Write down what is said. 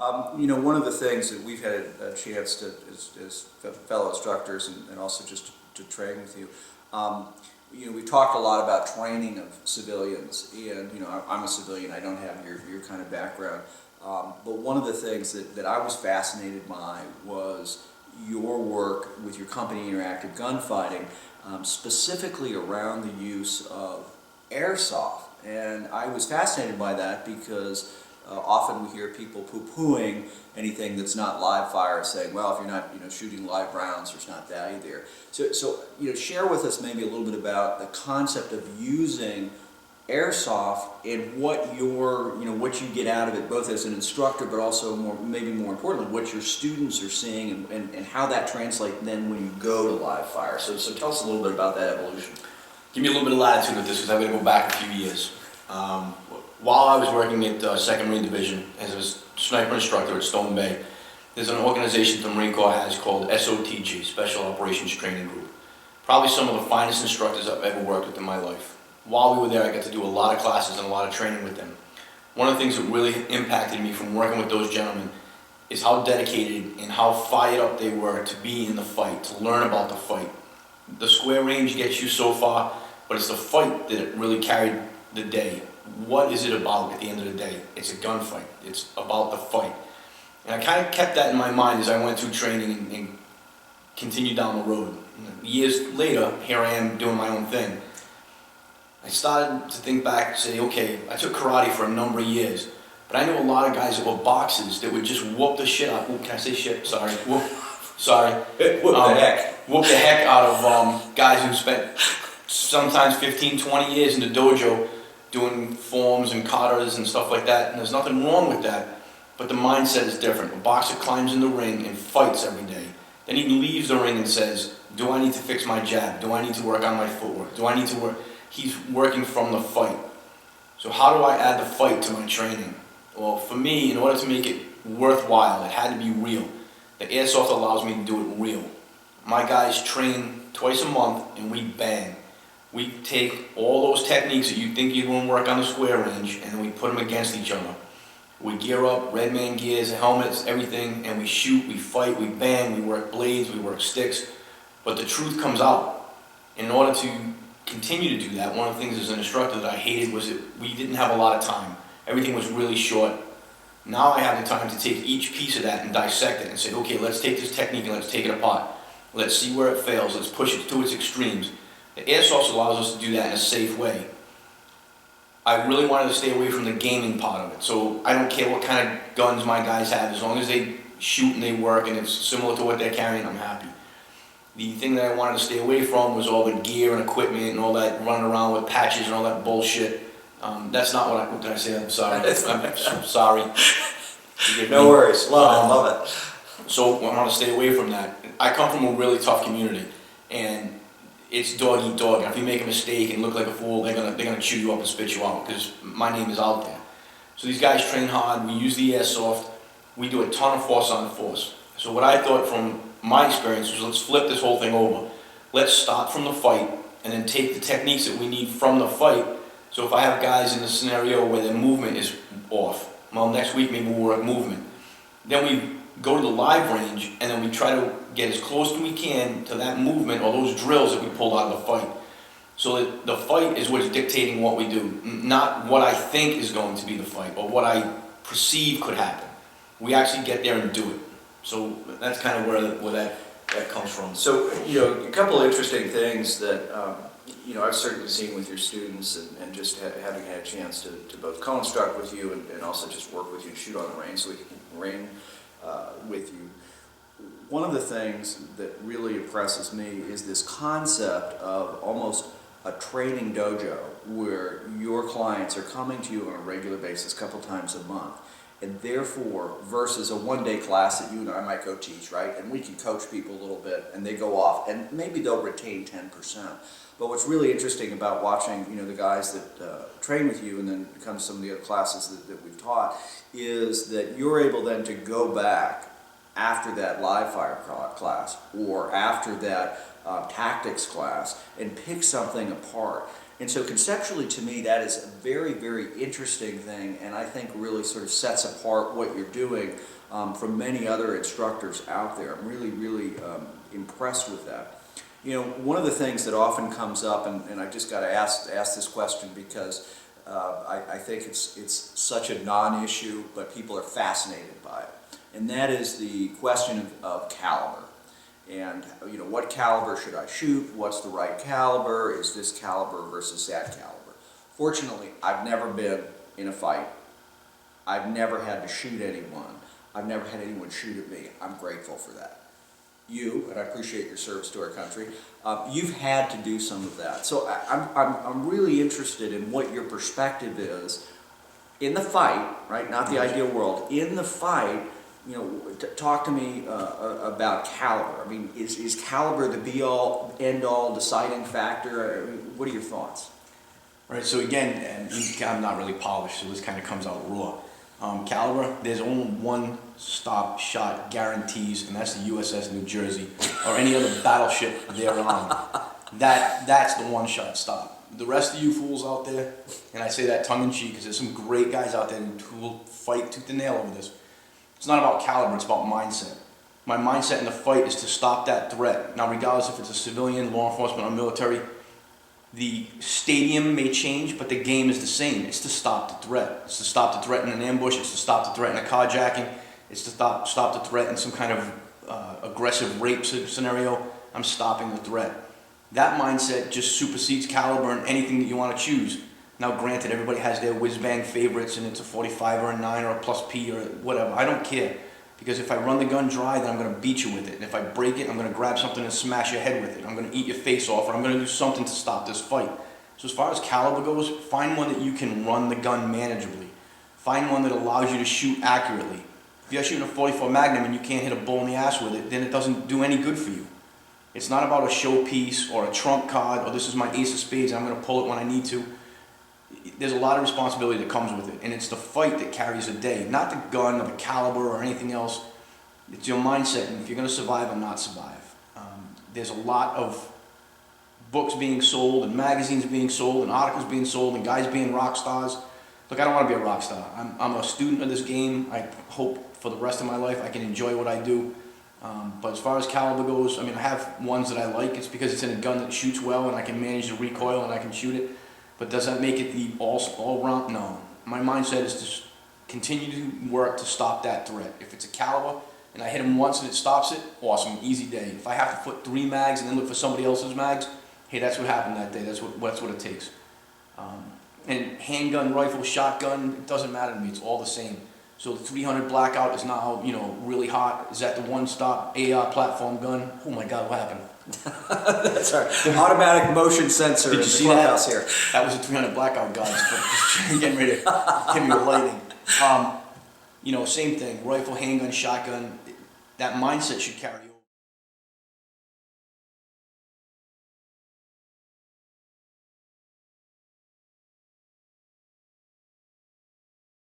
One of the things that we've had a chance to, as fellow instructors and also just to train with you, we talked a lot about training of civilians, and I'm a civilian. I don't have your kind of background, but one of the things that I was fascinated by was your work with your company, Interactive Gunfighting, specifically around the use of airsoft, and I was fascinated by that because often we hear people poo-pooing anything that's not live fire, saying, well, if you're not shooting live rounds, there's not value there. So share with us maybe a little bit about the concept of using airsoft and what what you get out of it, both as an instructor, but also maybe more importantly, what your students are seeing and how that translates then when you go to live fire. So tell us a little bit about that evolution. Give me a little bit of latitude with this because I'm going to go back a few years. While I was working at 2nd Marine Division as a sniper instructor at Stone Bay, there's an organization the Marine Corps has called SOTG, Special Operations Training Group. Probably some of the finest instructors I've ever worked with in my life. While we were there, I got to do a lot of classes and a lot of training with them. One of the things that really impacted me from working with those gentlemen is how dedicated and how fired up they were to be in the fight, to learn about the fight. The square range gets you so far, but it's the fight that really carried the day. What is it about at the end of the day? It's a gunfight. It's about the fight. And I kind of kept that in my mind as I went through training and continued down the road. Years later, here I am doing my own thing. I started to think back and say, okay, I took karate for a number of years, but I knew a lot of guys that were boxers that would just whoop the shit out. Can I say shit? Sorry. Whoop the heck out of guys who spent sometimes 15, 20 years in the dojo doing forms and katas and stuff like that, and there's nothing wrong with that, but the mindset is different. A boxer climbs in the ring and fights every day. Then he leaves the ring and says, do I need to fix my jab? Do I need to work on my footwork? Do I need to work? He's working from the fight. So how do I add the fight to my training? Well, for me, in order to make it worthwhile, it had to be real. The airsoft allows me to do it real. My guys train twice a month and we bang. We take all those techniques that you think you're going to work on the square range and then we put them against each other. We gear up, red man gears, helmets, everything, and we shoot, we fight, we bang, we work blades, we work sticks. But the truth comes out. In order to continue to do that, one of the things as an instructor that I hated was that we didn't have a lot of time. Everything was really short. Now I have the time to take each piece of that and dissect it and say, okay, let's take this technique and let's take it apart. Let's see where it fails, let's push it to its extremes. The airsoft allows us to do that in a safe way. I really wanted to stay away from the gaming part of it, so I don't care what kind of guns my guys have, as long as they shoot and they work and it's similar to what they're carrying, I'm happy. The thing that I wanted to stay away from was all the gear and equipment and all that running around with patches and all that bullshit. That's not what did I say? I'm sorry. I'm sorry. No worries. Love it. So I want to stay away from that. I come from a really tough community, and it's dog eat dog. And if you make a mistake and look like a fool, they're gonna chew you up and spit you out because my name is out there. So these guys train hard. We use the airsoft. We do a ton of force on force. So what I thought from my experience was, let's flip this whole thing over. Let's start from the fight and then take the techniques that we need from the fight. So if I have guys in a scenario where their movement is off, well, next week maybe we'll work movement. Then we go to the live range and then we try to get as close as we can to that movement or those drills that we pulled out of the fight. So that the fight is what's dictating what we do, not what I think is going to be the fight or what I perceive could happen. We actually get there and do it. So that's kind of where that comes from. So, a couple of interesting things that, I've certainly seen with your students and just having had a chance to both co-instruct with you and also just work with you and shoot on the range so we can ring with you. One of the things that really impresses me is this concept of almost a training dojo where your clients are coming to you on a regular basis, a couple times a month. And therefore, versus a one-day class that you and I might go teach, right? And we can coach people a little bit, and they go off, and maybe they'll retain 10%. But what's really interesting about watching, the guys that train with you, and then come to some of the other classes that we've taught, is that you're able then to go back after that live fire class or after that tactics class and pick something apart. And so conceptually, to me, that is a very, very interesting thing, and I think really sort of sets apart what you're doing from many other instructors out there. I'm really, really impressed with that. You know, one of the things that often comes up, and I just got to ask this question because I think it's such a non-issue, but people are fascinated by it, and that is the question of caliber. And, you know, what caliber should I shoot? What's the right caliber? Is this caliber versus that caliber? Fortunately, I've never been in a fight. I've never had to shoot anyone. I've never had anyone shoot at me. I'm grateful for that. You, and I appreciate your service to our country, you've had to do some of that. So I'm really interested in what your perspective is in the fight, right? Not the ideal world. In the fight, you know, talk to me about caliber. I mean, is caliber the be-all, end-all deciding factor? I mean, what are your thoughts? Right, so again, and I'm not really polished, so this kind of comes out raw. Caliber, there's only one stop shot guarantees, and that's the USS New Jersey, or any other battleship they're on. That's the one shot stop. The rest of you fools out there, and I say that tongue-in-cheek because there's some great guys out there who will fight tooth and nail over this. It's not about caliber, it's about mindset. My mindset in the fight is to stop that threat. Now, regardless if it's a civilian, law enforcement, or military, the stadium may change, but the game is the same. It's to stop the threat. It's to stop the threat in an ambush. It's to stop the threat in a carjacking. It's to stop the threat in some kind of aggressive rape scenario. I'm stopping the threat. That mindset just supersedes caliber and anything that you want to choose. Now, granted, everybody has their whiz-bang favorites, and it's a 45 or a 9 or a plus P or whatever. I don't care, because if I run the gun dry, then I'm going to beat you with it. And if I break it, I'm going to grab something and smash your head with it. I'm going to eat your face off, or I'm going to do something to stop this fight. So as far as caliber goes, find one that you can run the gun manageably. Find one that allows you to shoot accurately. If you're shooting a 44 Magnum and you can't hit a bull in the ass with it, then it doesn't do any good for you. It's not about a showpiece or a trump card, or this is my ace of spades and I'm going to pull it when I need to. There's a lot of responsibility that comes with it, and it's the fight that carries the day, not the gun or the caliber or anything else. It's your mindset, and if you're going to survive or not survive. There's a lot of books being sold, and magazines being sold, and articles being sold, and guys being rock stars. Look, I don't want to be a rock star. I'm a student of this game. I hope for the rest of my life I can enjoy what I do. But as far as caliber goes, I mean, I have ones that I like. It's because it's in a gun that shoots well, and I can manage the recoil, and I can shoot it. But does that make it the all-round? No. My mindset is to continue to work to stop that threat. If it's a caliber and I hit him once and it stops it, awesome, easy day. If I have to put 3 mags and then look for somebody else's mags, hey, that's what happened that day. That's what it takes. And handgun, rifle, shotgun, it doesn't matter to me. It's all the same. So the 300 Blackout is now, you know, really hot. Is that the one-stop AR platform gun? Oh my God, what happened? That's our automatic motion sensor in the clubhouse here. That was a 300 Blackout, guys. Getting ready to give me a lighting. You know, same thing. Rifle, handgun, shotgun. That mindset should carry you.